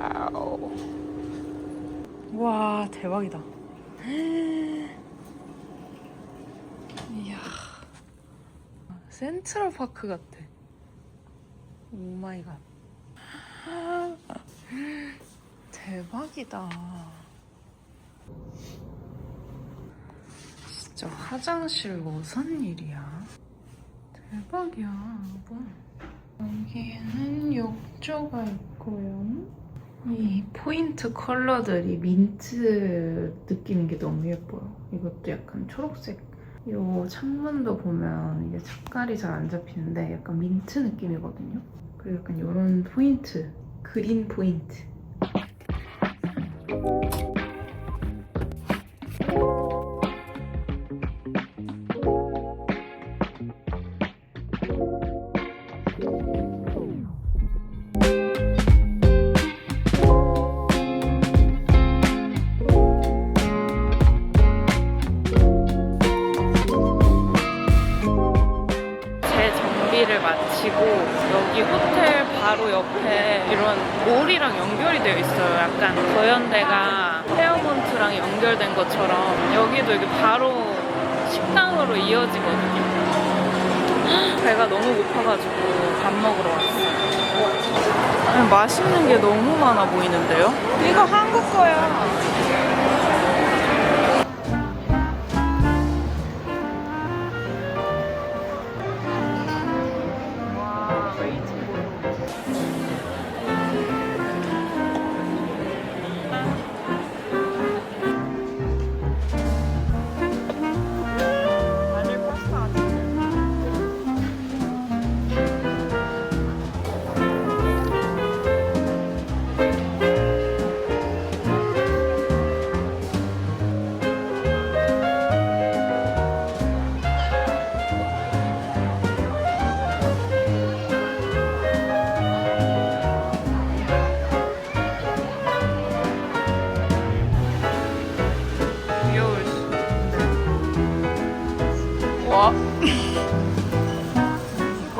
와우. 와, 대박이다. 이야. 센트럴파크 같아. 오 마이 갓. 대박이다. 진짜 화장실 무슨 일이야? 대박이야, 여러분. 여기에는 욕조가 있고요. 이 포인트 컬러들이 민트 느낌인 게 너무 예뻐요. 이것도 약간 초록색. 이 창문도 보면 이게 색깔이 잘 안 잡히는데 약간 민트 느낌이거든요. 그리고 약간 이런 포인트, 그린 포인트. 를 마치고 여기 호텔 바로 옆에 이런 몰이랑 연결이 되어 있어요. 약간 더현대가 페어몬트랑 연결된 것처럼 여기도 이게 바로 식당으로 이어지거든요. 배가 너무 고파가지고 밥 먹으러 왔어요. 아니, 맛있는 게 너무 많아 보이는데요? 이거 한국 거야.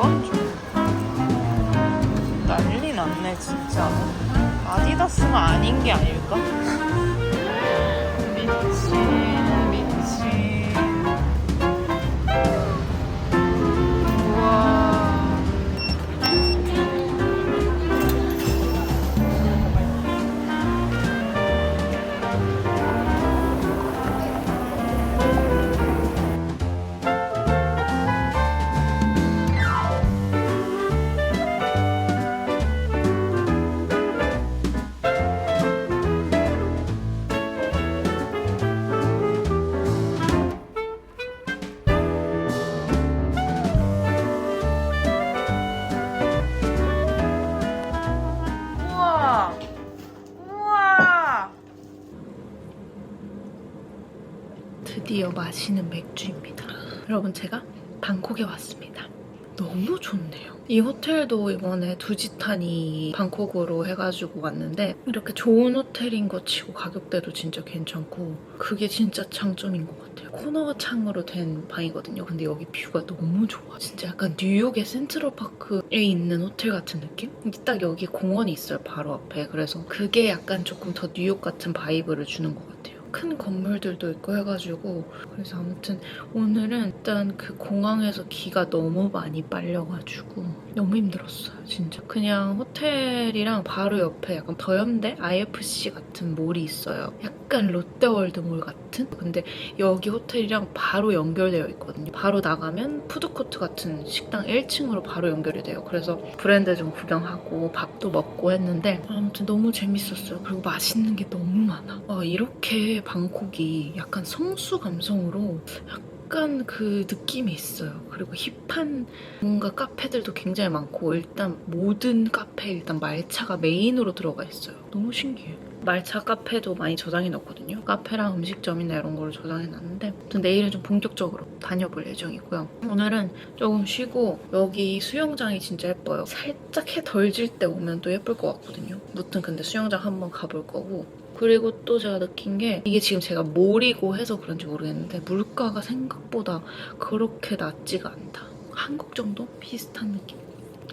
이건 좀 난리 났네 진짜. 아디다스가 아닌 게 아닐까? 미친 미친. 우와. 드디어 마시는 맥주입니다. 여러분, 제가 방콕에 왔습니다. 너무 좋네요. 이 호텔도 이번에 두지탄이 방콕으로 해가지고 왔는데 이렇게 좋은 호텔인 거 치고 가격대도 진짜 괜찮고 그게 진짜 장점인 것 같아요. 코너 창으로 된 방이거든요. 근데 여기 뷰가 너무 좋아. 진짜 약간 뉴욕의 센트럴파크에 있는 호텔 같은 느낌? 딱 여기 공원이 있어요, 바로 앞에. 그래서 그게 약간 조금 더 뉴욕 같은 바이브를 주는 것 같아요. 큰 건물들도 있고 해가지고. 그래서 아무튼 오늘은 일단 그 공항에서 기가 너무 많이 빨려가지고 너무 힘들었어요, 진짜. 그냥 호텔이랑 바로 옆에 약간 더현대 IFC 같은 몰이 있어요. 약간 롯데월드몰 같은? 근데 여기 호텔이랑 바로 연결되어 있거든요. 바로 나가면 푸드코트 같은 식당 1층으로 바로 연결이 돼요. 그래서 브랜드 좀 구경하고 밥도 먹고 했는데 아무튼 너무 재밌었어요. 그리고 맛있는 게 너무 많아. 이렇게 방콕이 약간 성수 감성으로 약간 그 느낌이 있어요. 그리고 힙한 뭔가 카페들도 굉장히 많고 일단 모든 카페에 일단 말차가 메인으로 들어가 있어요. 너무 신기해요. 말차 카페도 많이 저장해 놨거든요. 카페랑 음식점이나 이런 거를 저장해 놨는데 아무튼 내일은 좀 본격적으로 다녀볼 예정이고요. 오늘은 조금 쉬고 여기 수영장이 진짜 예뻐요. 살짝 해 덜 질 때 오면 또 예쁠 것 같거든요. 무튼 근데 수영장 한번 가볼 거고 그리고 또 제가 느낀 게 이게 지금 제가 몰이고 해서 그런지 모르겠는데 물가가 생각보다 그렇게 낮지가 않다. 한국 정도? 비슷한 느낌?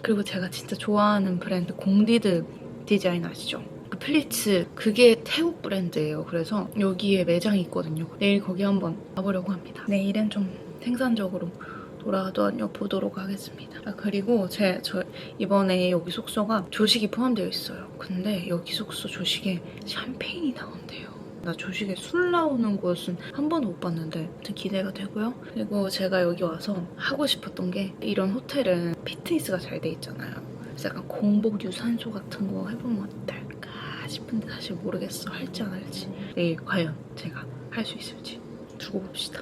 그리고 제가 진짜 좋아하는 브랜드 공디드 디자인 아시죠? 그 플리츠 그게 태국 브랜드예요. 그래서 여기에 매장이 있거든요. 내일 거기 한번 가보려고 합니다. 내일은 좀 생산적으로 돌아다녀 보도록 하겠습니다. 그리고 저 이번에 여기 숙소가 조식이 포함되어 있어요. 근데 여기 숙소 조식에 샴페인이 나온대요. 나 조식에 술 나오는 곳은 한 번도 못 봤는데 기대가 되고요. 그리고 제가 여기 와서 하고 싶었던 게 이런 호텔은 피트니스가 잘 돼 있잖아요. 그래서 약간 공복 유산소 같은 거 해보면 어떨까 싶은데 사실 모르겠어. 할지 안 할지. 내일 과연 제가 할 수 있을지 두고 봅시다.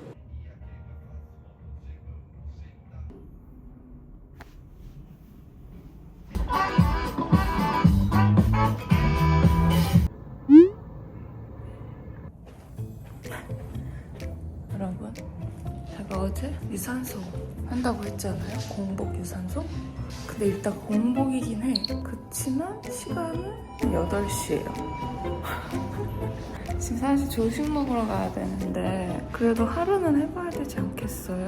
여러분, 제가 어제 유산소 한다고 했잖아요. 공복 유산소? 근데 일단 공복이긴 해. 그치만 시간은 8시예요. 지금 사실 조식 먹으러 가야 되는데 그래도 하루는 해봐야 되지 않겠어요?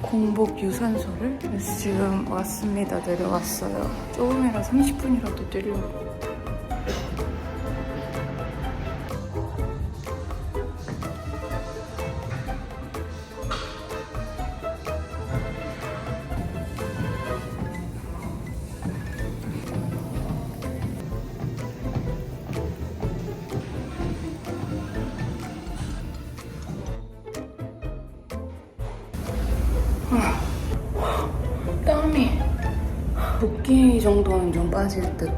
공복 유산소를? 그래서 지금 왔습니다. 내려왔어요. 조금이라 30분이라도 뛰려고. 땀이 붓기 정도는 좀 빠질 듯.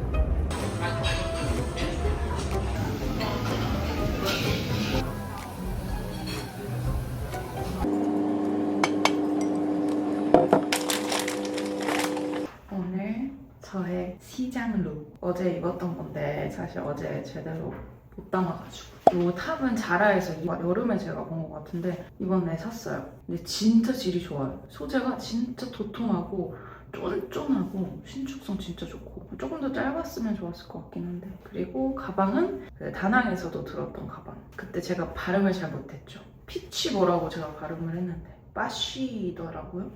오늘 저의 시장 룩. 어제 입었던 건데 사실 어제 제대로 못 담아가지고 이 탑은 자라에서 여름에 제가 본 것 같은데 이번에 샀어요. 근데 진짜 질이 좋아요. 소재가 진짜 도톰하고 쫀쫀하고 신축성 진짜 좋고 조금 더 짧았으면 좋았을 것 같긴 한데 그리고 가방은 그 다낭에서도 들었던 가방. 그때 제가 발음을 잘 못했죠. 피치 뭐라고 제가 발음을 했는데 빠쉬더라고요.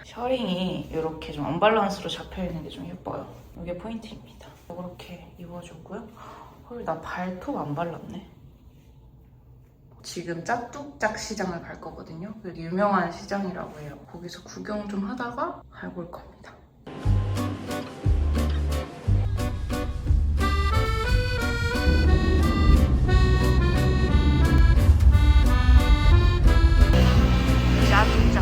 셔링이 이렇게 좀 언밸런스로 잡혀있는 게 좀 예뻐요. 이게 포인트입니다. 이렇게 입어줬고요. 헐, 나 발톱 안 발랐네. 지금 짜뚝짝 시장을 갈 거거든요. 되게 유명한 시장이라고 해요. 거기서 구경 좀 하다가 가볼 겁니다. 짜뚝짝.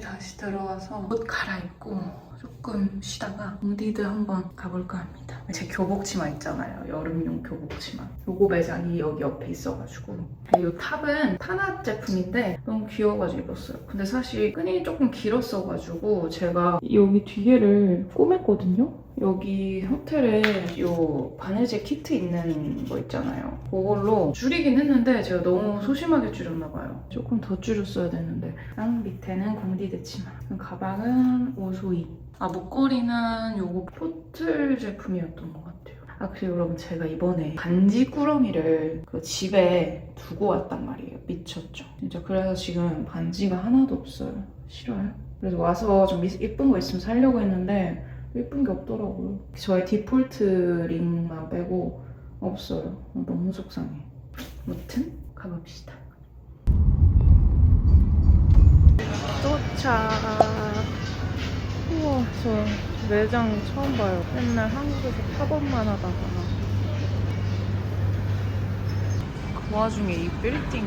다시 들어와서 옷 갈아입고 조금 쉬다가 웅디드 한번 가볼까 합니다. 제 교복치마 있잖아요. 여름용 교복치마. 요거 매장이 여기 옆에 있어가지고 이 탑은 타낫 제품인데 너무 귀여워가지고 입었어요. 근데 사실 끈이 조금 길었어가지고 제가 여기 뒤에를 꼬맸거든요. 여기 호텔에 요 바느질 키트 있는 거 있잖아요. 그걸로 줄이긴 했는데 제가 너무 소심하게 줄였나봐요. 조금 더 줄였어야 되는데. 밑에는 공디드 치마. 가방은 오소이. 목걸이는 요거 포틀 제품이었던 것 같아요. 아 그리고 여러분 제가 이번에 반지 꾸러미를 그 집에 두고 왔단 말이에요. 미쳤죠? 진짜 그래서 지금 반지가 하나도 없어요. 싫어요? 그래서 와서 좀 예쁜 거 있으면 사려고 했는데 예쁜 게 없더라고요. 저의 디폴트 링만 빼고 없어요. 너무 속상해. 아무튼 가봅시다. 도착. 우와, 저 매장 처음 봐요. 맨날 한국에서 팝업만 하다가 그 와중에 이 빌딩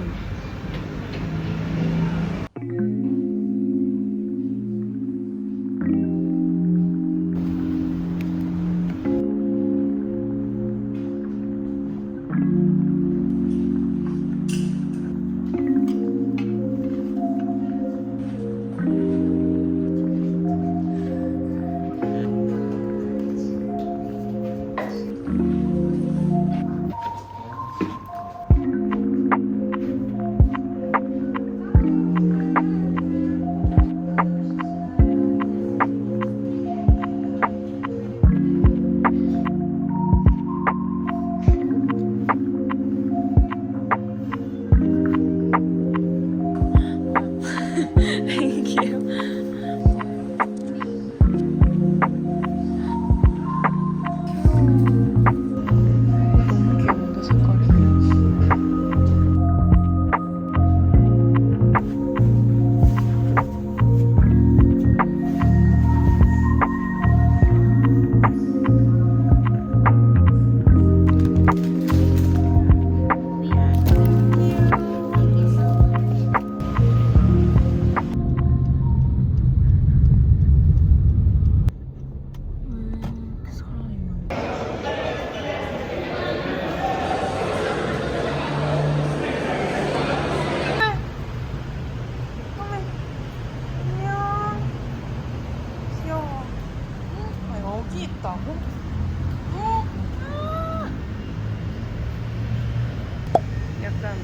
약간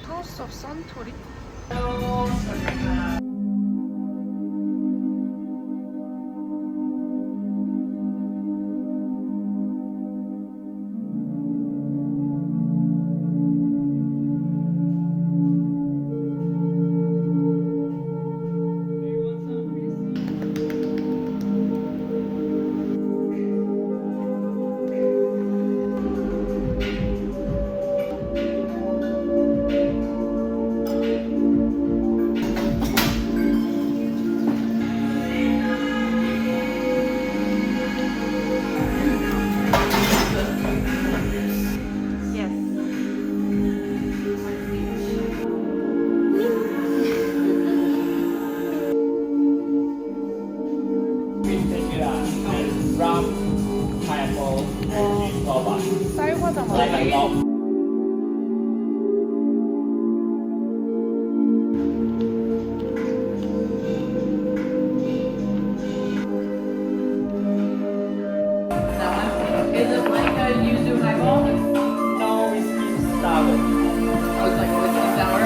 하우스 오브 산토리? 쌀과자 맛. Is it like a yuzu highball? No, it's sour. Oh, it's like whiskey sour.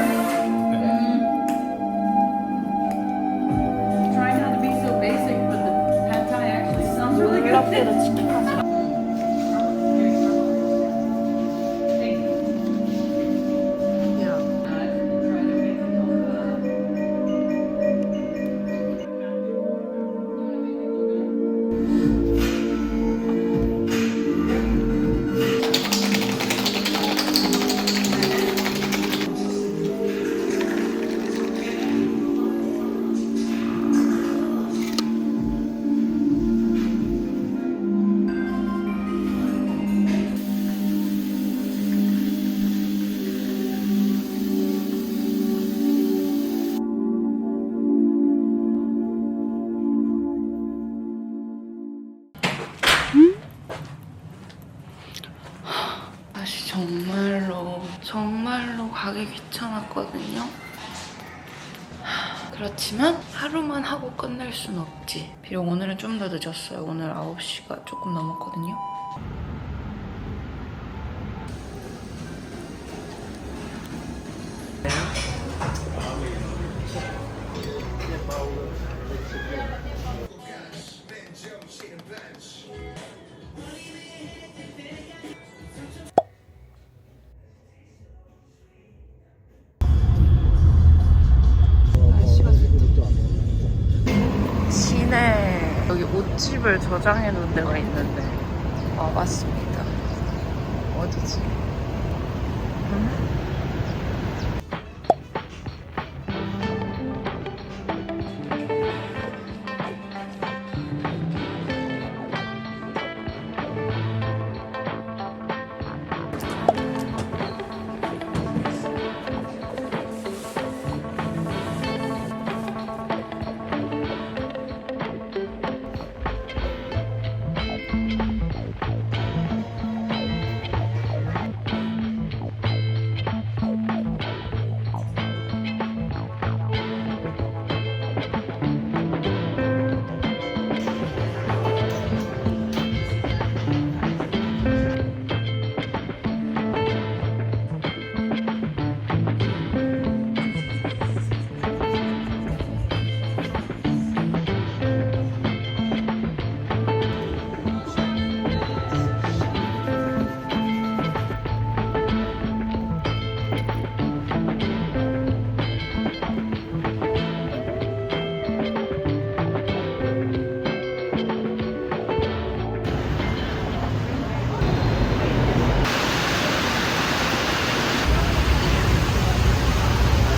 Try not to be so basic, but the pad thai actually sounds really good. 다시 정말로 가기 귀찮았거든요. 그렇지만 하루만 하고 끝낼 순 없지. 비록 오늘은 좀 더 늦었어요. 오늘 9시가 조금 넘었거든요. 옷집을 저장해 놓은 데가 있는데 와봤습니다. 어디지?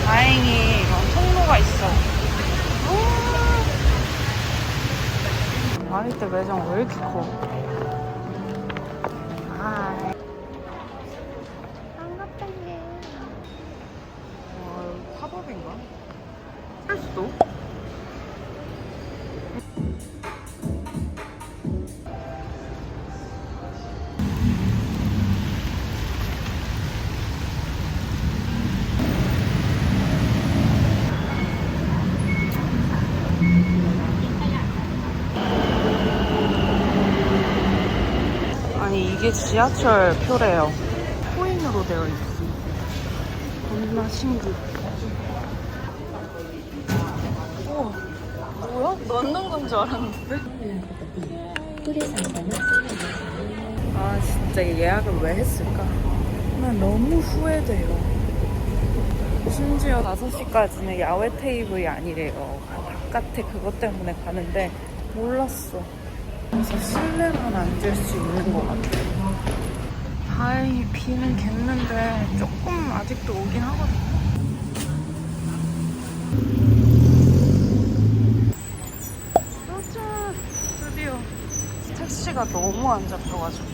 다행히 통로가 있어. 아리떼 매장 왜 이렇게 커? 아, 반갑다 얘. 와, 여기 팝업인가? 할 수도? 아니 이게 지하철 표래요. 코인으로 되어 있어. 겁나 신기해. 우와, 뭐야? 넣는 건 줄 알았는데. 아 진짜 예약을 왜 했을까? 난 너무 후회돼요. 심지어 5시까지는 야외 테이블이 아니래요. 바깥에 그것 때문에 가는데 몰랐어. 그래서 실내만 앉을 수 있는 것 같아요. 다행히 비는 갰는데 조금 아직도 오긴 하거든요. 도착! 드디어 택시가 너무 안 잡혀가지고.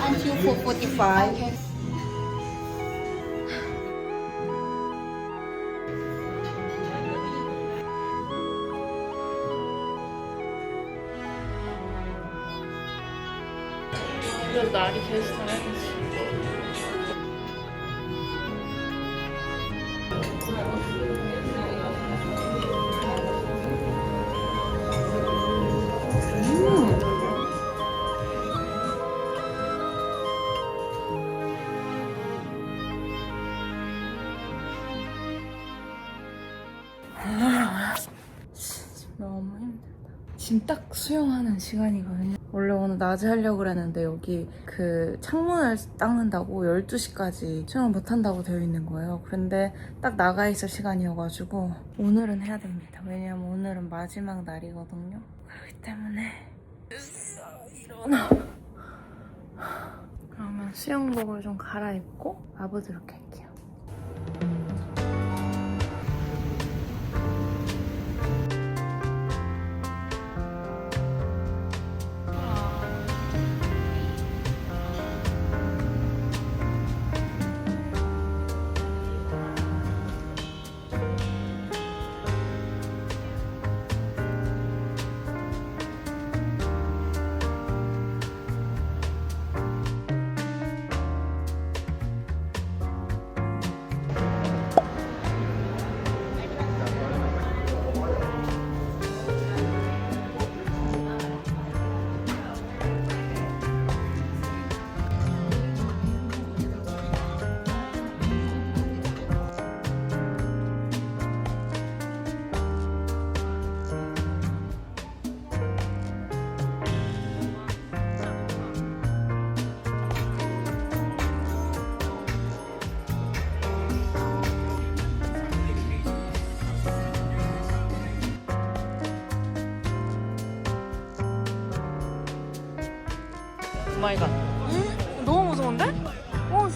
Until 4:45. 그래서 날이 계속 다행이지. 너무 힘들다. 지금 딱 수영하는 시간이거든요. 원래 오늘 낮에 하려고 그랬는데 여기 그 창문을 닦는다고 12시까지 수영을 못한다고 되어 있는 거예요. 그런데 딱 나가 있을 시간이어가지고 오늘은 해야 됩니다. 왜냐면 오늘은 마지막 날이거든요. 그렇기 때문에 일어나. 그러면 수영복을 좀 갈아입고 와보도록 할게요. 마이 갓. 너무 무서운데? 오,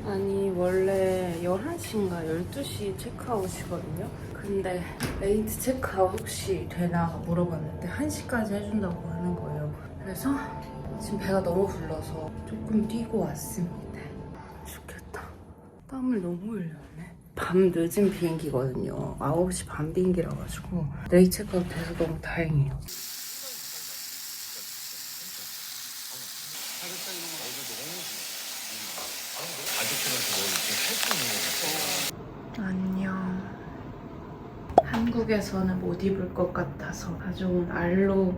아니 원래 11시인가 12시 체크아웃이거든요. 근데 레이트 체크아웃 혹시 되나 물어봤는데 1시까지 해준다고 하는 거예요. 그래서 지금 배가 너무 불러서 조금 뛰고 왔습니다. 죽겠다. 땀을 너무 흘렸네. 밤 늦은 비행기거든요. 9시 반 비행기라 가지고 레이트 체크아웃 돼서 너무 다행이에요. 안녕. 한국에서는 못 입을 것 같아서 가져온 알로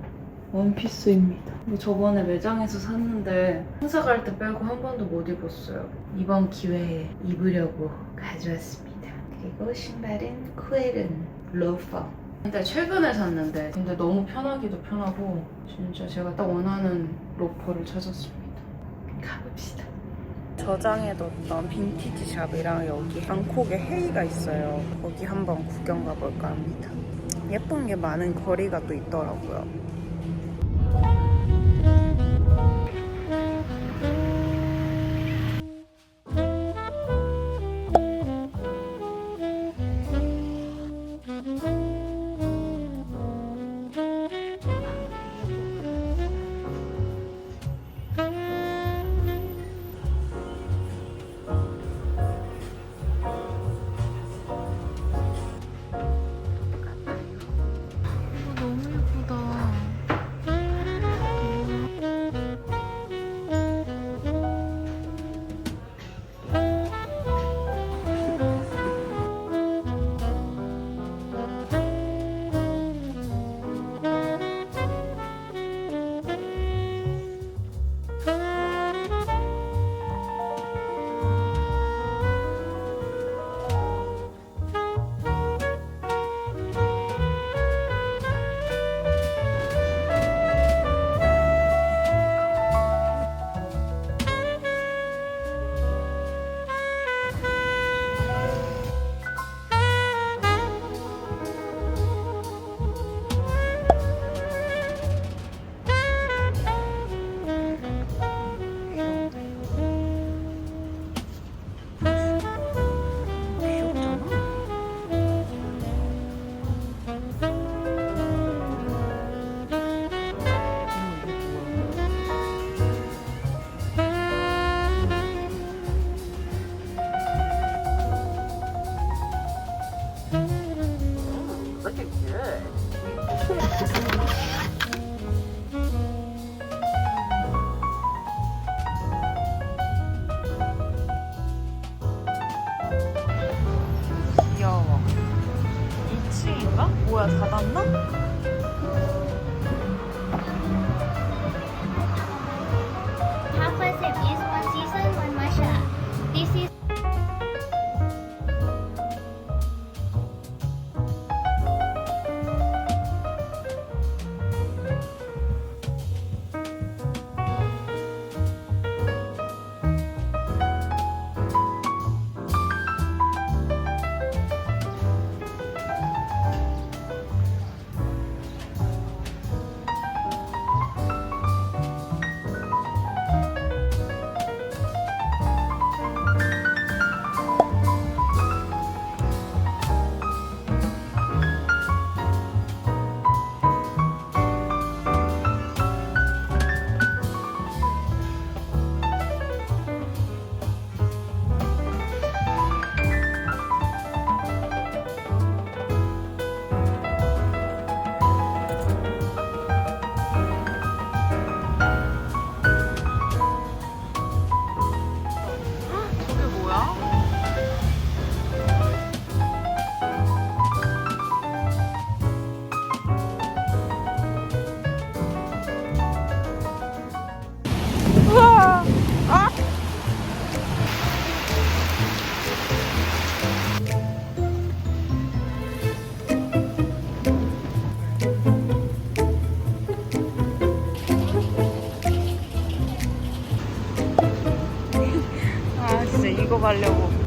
원피스입니다. 저번에 매장에서 샀는데 행사 갈 때 빼고 한 번도 못 입었어요. 이번 기회에 입으려고 가져왔습니다. 그리고 신발은 쿠에른 로퍼. 근데 최근에 샀는데 근데 너무 편하기도 편하고 진짜 제가 딱 원하는 로퍼를 찾았습니다. 가봅시다. 저장해뒀던 빈티지 샵이랑 여기 방콕에 헤이가 있어요. 거기 한번 구경 가볼까 합니다. 예쁜 게 많은 거리가 또 있더라고요. 귀여워. 2층인가? 뭐야, 닫았나? Half percent is one season, one matcha. This is 가려고.